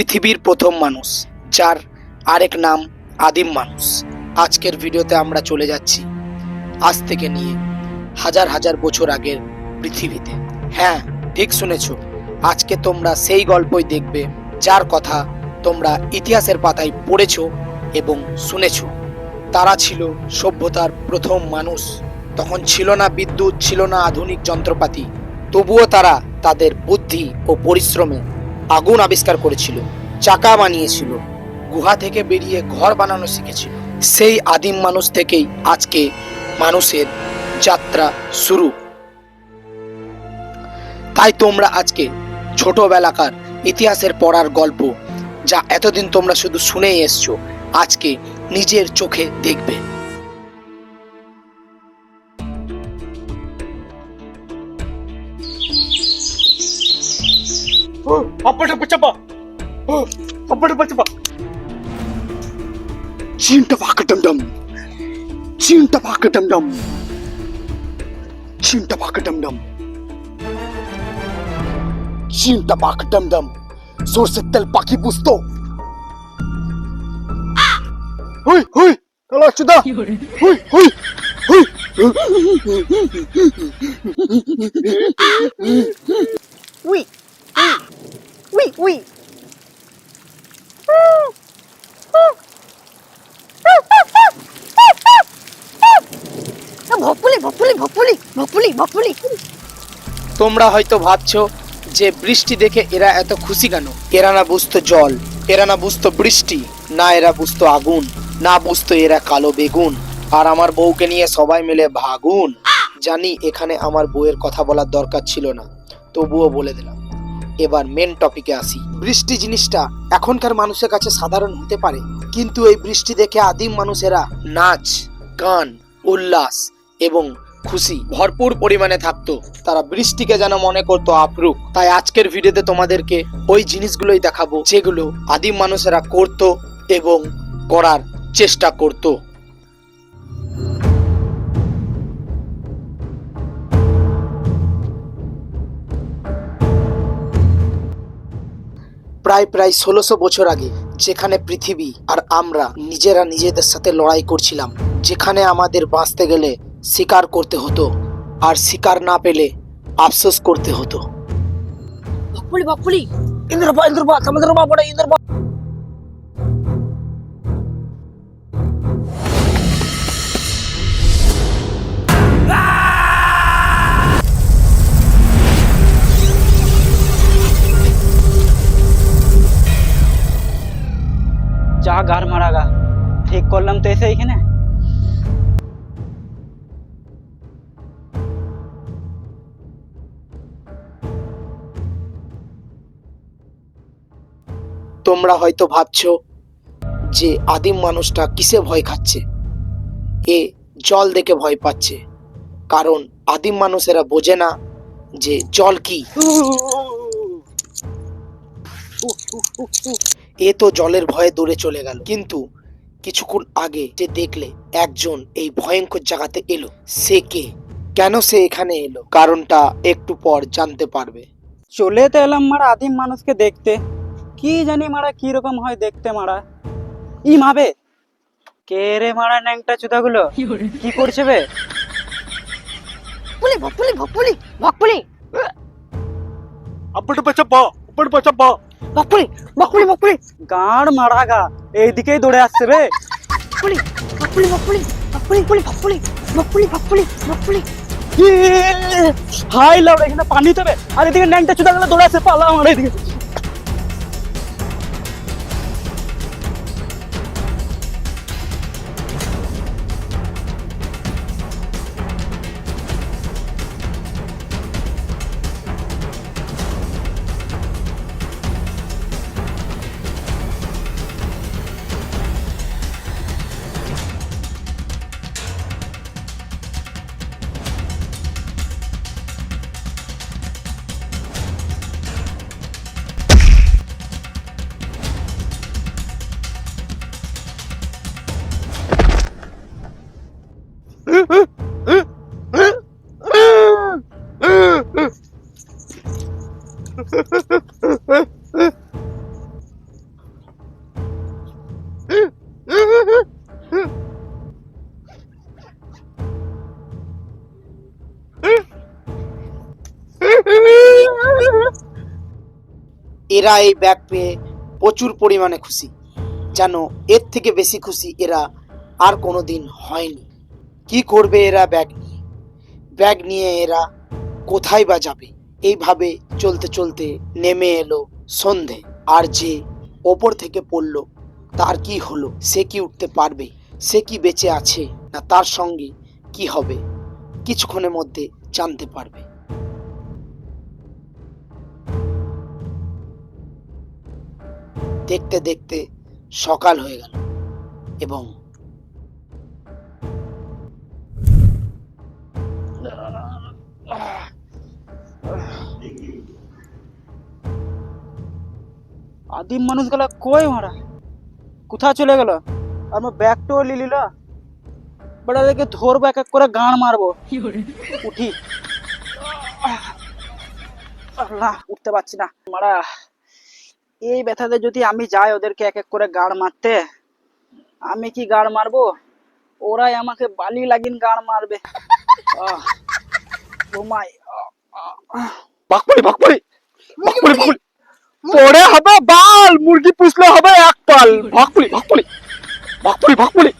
পৃথিবীর প্রথম মানুষ, যার আরেক নাম আদিম মানুষ। আজকের ভিডিওতে আমরা চলে যাচ্ছি আজ থেকে নিয়ে হাজার হাজার বছর আগের পৃথিবীতে। হ্যাঁ, ঠিক শুনেছো, আজকে তোমরা সেই গল্পই দেখবে যার কথা তোমরা ইতিহাসের পাতায় পড়েছো এবং শুনেছো। তারা ছিল সভ্যতার প্রথম মানুষ। তখন ছিল না বিদ্যুৎ, ছিল না আধুনিক যন্ত্রপাতি, তবুও তারা তাদের বুদ্ধি ও পরিশ্রমে আগুন আবিষ্কার করেছিল, চাকা বানিয়েছিল, গুহা থেকে বেরিয়ে ঘর বানানো শিখেছিল। সেই আদিম মানুষ থেকেই আজকে মানুষের যাত্রা শুরু। তাই তোমরা আজকে ছোটবেলাকার ইতিহাসের পড়ার গল্প, যা এতদিন তোমরা শুধু শুনেই এসছো, আজকে নিজের চোখে দেখবে। সরষের তেল পাখি পুষতো। হুই হুই কালা চুদা, হুই হুই হুই। উই উই উই ভপুলি ভপুলি ভপুলি ভপুলি ভপুলি। তোমরা হয়তো ভাবছো যে বৃষ্টি দেখে এরা এত খুশি কেন? এরা না বুঝতো জল, এরা না বুঝতো বৃষ্টি, না এরা বুঝতো আগুন, না বুঝতো এরা কালো বেগুন। আর আমার বউকে নিয়ে সবাই মিলে ভাগুন। জানি এখানে আমার বউয়ের কথা বলার দরকার ছিল না, তবুও বলে দিলাম। এবার মেন টপিকে আসি। বৃষ্টি জিনিসটা এখনকার মানুষের কাছে সাধারণ হতে পারে, কিন্তু এই বৃষ্টি দেখে আদিম মানুষেরা নাচ, গান, উল্লাস এবং খুশি ভরপুর পরিমাণে থাকতো। তারা বৃষ্টিকে যেন মনে করতো আপ্রুক। তাই আজকের ভিডিওতে তোমাদেরকে ওই জিনিসগুলোই দেখাবো যেগুলো আদিম মানুষেরা করতো এবং করার চেষ্টা করতো। প্রায় 1600 বছর আগে, যেখানে পৃথিবী আর আমরা নিজেরা নিজেদের সাথে লড়াই করছিলাম, যেখানে আমাদের বাঁচতে গেলে শিকার করতে হতো, আর শিকার না পেলে আফসোস করতে হতো। ভপুলি ভপুলি ইন্দ্রবা ইন্দ্রবা সমুদ্রবা বড় ইন্দ্রবা। যা গার মারা গা, ঠিক করলাম তো এসে এইখানে। তোমরা হয়তো ভাবছো যে আদিম মানুষটা কিসে ভয় খাচ্ছে। এ জল দেখে ভয় পাচ্ছে, কারণ আদিম মানুষেরা বোঝে না যে জল কি। এ তো জলের ভয়ে দূরে চলে গেল, কিন্তু কিছুক্ষণ আগে যে দেখলে একজন এই ভয়ঙ্কর জায়গাতে এলো, সে কে, কেন সে এখানে এলো, কারণটা একটু পর জানতে পারবে। চলে তো এলাম মারা আদিম মানুষকে দেখতে। কি জানি মারা কি রকম হয় দেখতে মারা। ই মাবে কে রে মারা ন্যাংটা চুদাগুলো কি করছে বে? ভপুলি ভপুলি ভপুলি ভপুলি ভপুলি ভপুলি ভপুলি গাড় মারা গা, এইদিকেই দৌড়ে আসছে বে। ভপুলি ভপুলি ভপুলি ভপুলি ভপুলি ভপুলি ভপুলি ভপুলি ভপুলি। হাই লাউড, এখানে পানি তবে, আর এদিকে ন্যাংটা চুদাগুলো দৌড়ে আসছে, পালা আমার এদিকে। এরা এই ব্যাগ পেয়ে প্রচুর পরিমাণে খুশি, যেন এর থেকে বেশি খুশি এরা আর কোনোদিন হয়নি। কি করবে এরা ব্যাগ নিয়ে? ব্যাগ নিয়ে এরা কোথায় বা যাবে? এইভাবে চলতে চলতে নেমে এলো সন্ধে। আর যে ওপর থেকে পড়লো তার কি হলো? সে কি উঠতে পারবে? সে কি বেঁচে আছে, না তার সঙ্গে কি হবে? কিছুক্ষণের মধ্যে জানতে পারবে। দেখতে দেখতে সকাল হয়ে গেল এবং আদিম মানুষগুলা কই মারা? কোথা চলে গেল? আর আমার ব্যাগটাও লিলিল। বড় দেখে ধরবো, এক এক করে গান মারবো। উঠি। আল্লাহ, উঠতে পারছি না মারা। এই ব্যথাতে যদি আমি যাই ওদেরকে এক এক করে গাড় মারতে, আমি কি গাড় মারবো? ওরাই আমাকে বালি লাগিন গাড় মারবে। ঘুমাই। বাকপড়ি বাকপড়ি বাকপড়ি বাকপড়ি পড়ে হবে বাল, মুরগি পুষলে হবে এক পাল। বাকপড়ি বাকপড়ি বাকপড়ি বাকপড়ি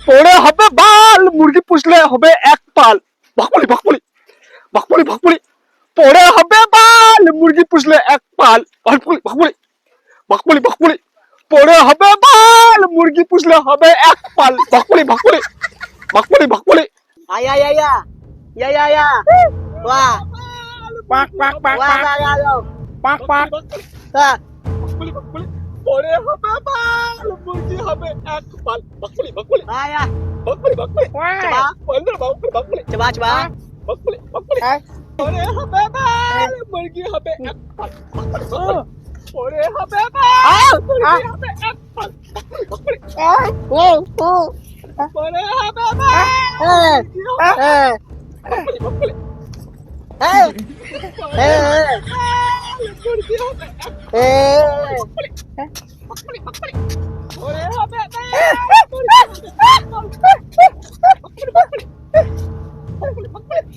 পড়ে হবে বাল, মুরগি পুষলে হবে এক পাল। বাকপড়ি বাকপড়ি বাকপড়ি বাকপড়ি পড়ে হবে বাল, মুরগি পুষলে এক পাল। বাকপড়ি বাকপড়ি বাকপড়ি বাকপড়ি পড়ে হবে বাল, মুরগি পুষলে হবে এক পাল। বাকপড়ি বাকপড়ি বাকপড়ি বাকপড়ি আয়া আয়া আয়া আয়া আয়া wah পাক পাক পাক wah পাক ayo ayo পাক পাক। ah বাকপড়ি বাকপড়ি পড়ে হবে বাল, মুরগি হবে এক পাল। বাকপড়ি বাকপড়ি ayah বাকপড়ি বাকপড়ি coba বন্ধুরা বাকপড়ি বাকপড়ি coba coba বাকপড়ি বাকপড়ি পড়ে হবে বাল, মুরগি হবে এক পাল। পড়ে হবে বাল, মুরগি হবে এক পাল। বাকপড়ি পড়ে হবে বাল, বাকপড়ি বাকপড়ি মুরগি হবে এক বাকপড়ি বাকপড়ি পড়ে হবে বাল, মুরগি হবে এক পাল। বাকপড়ি বাকপড়ি বাকপড়ি বাকপড়ি বাকপড়ি বাকপড়ি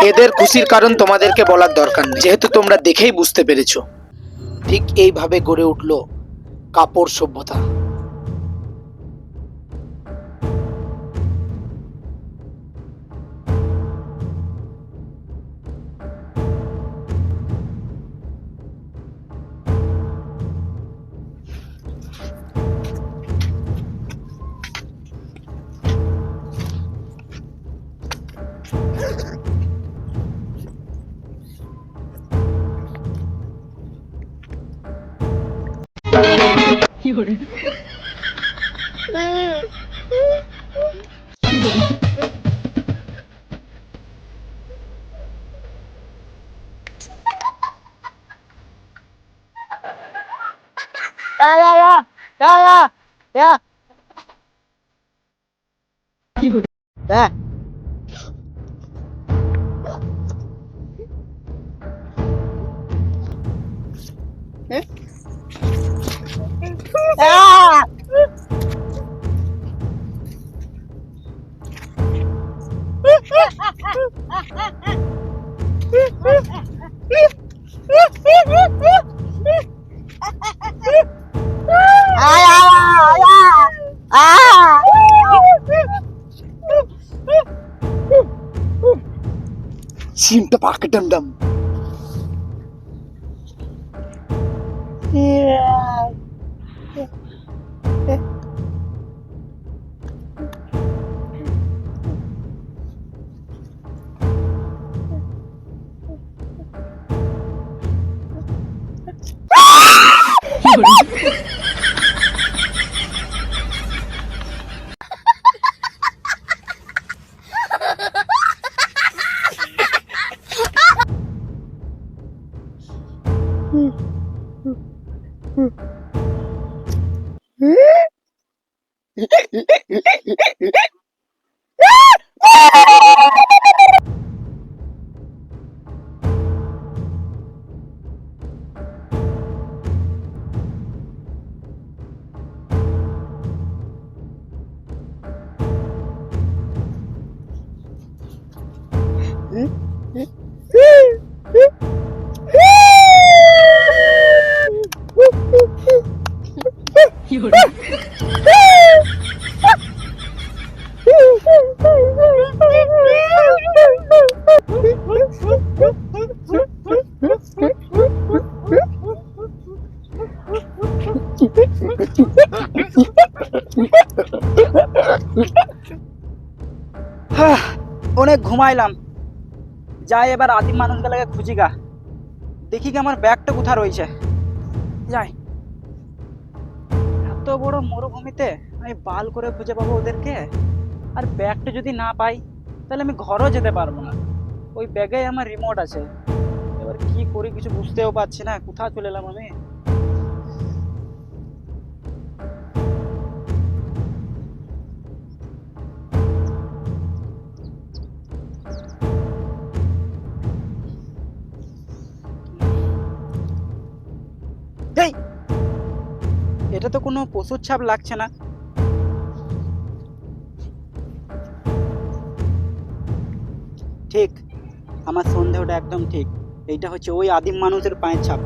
এদের খুশির কারণ তোমাদেরকে বলার দরকার নেই, যেহেতু তোমরা দেখেই বুঝতে পেরেছো। ঠিক এইভাবে গড়ে উঠলো কাপড় সভ্যতা। ya ya ya ya ya ya ya চিমটা পাকে ডম ডম। অনেক ঘুমাইলাম, যাই এবার আদিম মানুষগুলোকে খুঁজি গা, দেখি কি আমার ব্যাগটা কোথা রয়েছে। যাই, এত বড় মরুভূমিতে আমি বাল করে খুঁজে পাবো ওদেরকে? আর ব্যাগটা যদি না পাই তাহলে আমি ঘরও যেতে পারবো না। ওই ব্যাগে আমার রিমোট আছে, এবার কি করি কিছু বুঝতেও পারছি না, কোথা চলে এলাম আমি। এই, এটা তো কোনো পশুর ছাপ লাগছে না। ঠিক, আমার সন্দেহটা একদম ঠিক, এইটা হচ্ছে ওই আদিম মানুষের পায়ের ছাপ।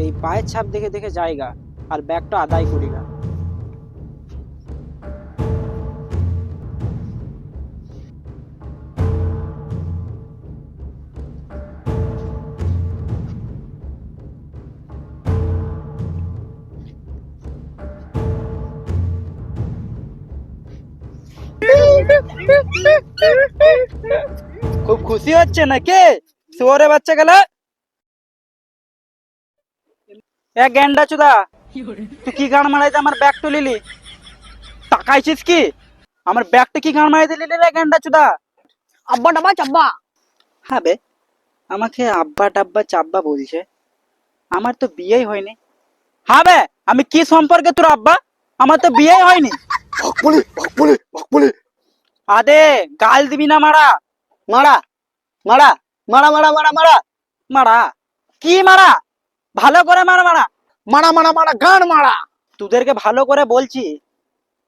এই পায়ের ছাপ দেখে দেখে যাইগা আর ব্যাগটা আদায় করি গা। খুব খুশি হচ্ছে নাকি শুয়োরে বাচ্চা গেলা? এক গেন্ডা চুদা, তুই কি গান মারাইতে আমার ব্যাগ তুলিলি? তাকাইছিস কি? আমার ব্যাগটা কি গান মারাইতে লিলি রে গেন্ডা চুদা? আব্বা ডাব্বা চাব্বা। হ্যাঁ বে, আমাকে আব্বা টাব্বা চাব্বা বলছে, আমার তো বিয়েই হয়নি। হ্যাঁ বে, আমি কি সম্পর্কে তোর আব্বা? আমার তো বিয়েই হয়নি। ভকবলি ভকবলি ভকবলি। আদে গাল দিবি না মারা। মারা মারা মারা মারা মারা মারা মারা? কি মারা? ভালো করে মারা মারা। মারা মারা মারা গান মারা। তোদেরকে ভালো করে বলছি,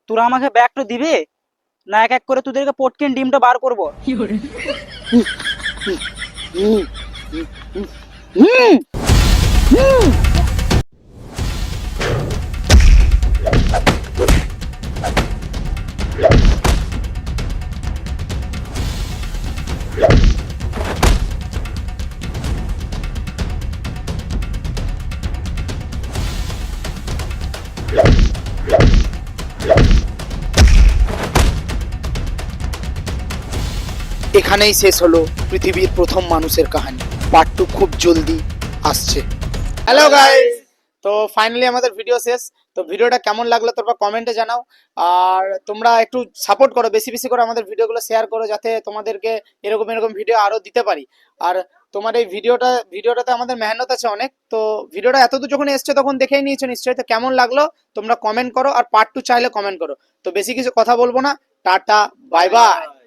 তোরা আমাকে ব্যাগটা দিবি না এক এক করে তোদেরকে পটকিন ডিমটা বার করবো। এখানেই শেষ হলো পৃথিবীর প্রথম মানুষের কাহিনী। পার্ট 2 খুব জলদি আসছে। হ্যালো গাইস, তো ফাইনালি আমাদের ভিডিও শেষ। তো ভিডিওটা কেমন লাগলো তোমরা কমেন্টে জানাও, আর তোমরা একটু সাপোর্ট করো, বেশি বেশি করে আমাদের ভিডিওগুলো শেয়ার করো, যাতে তোমাদেরকে এরকম এরকম ভিডিও আরো দিতে পারি। আর তোমার এই ভিডিওটাতে আমাদের মেহনত আছে অনেক। তো ভিডিওটা এতদূর যখন এসছে তখন দেখেই নিয়েছো নিশ্চয়ই। তো কেমন লাগলো তোমরা কমেন্ট করো, আর পার্ট 2 চাইলে কমেন্ট করো। তো বেশি কিছু কথা বলবো না, টাটা বাই বাই।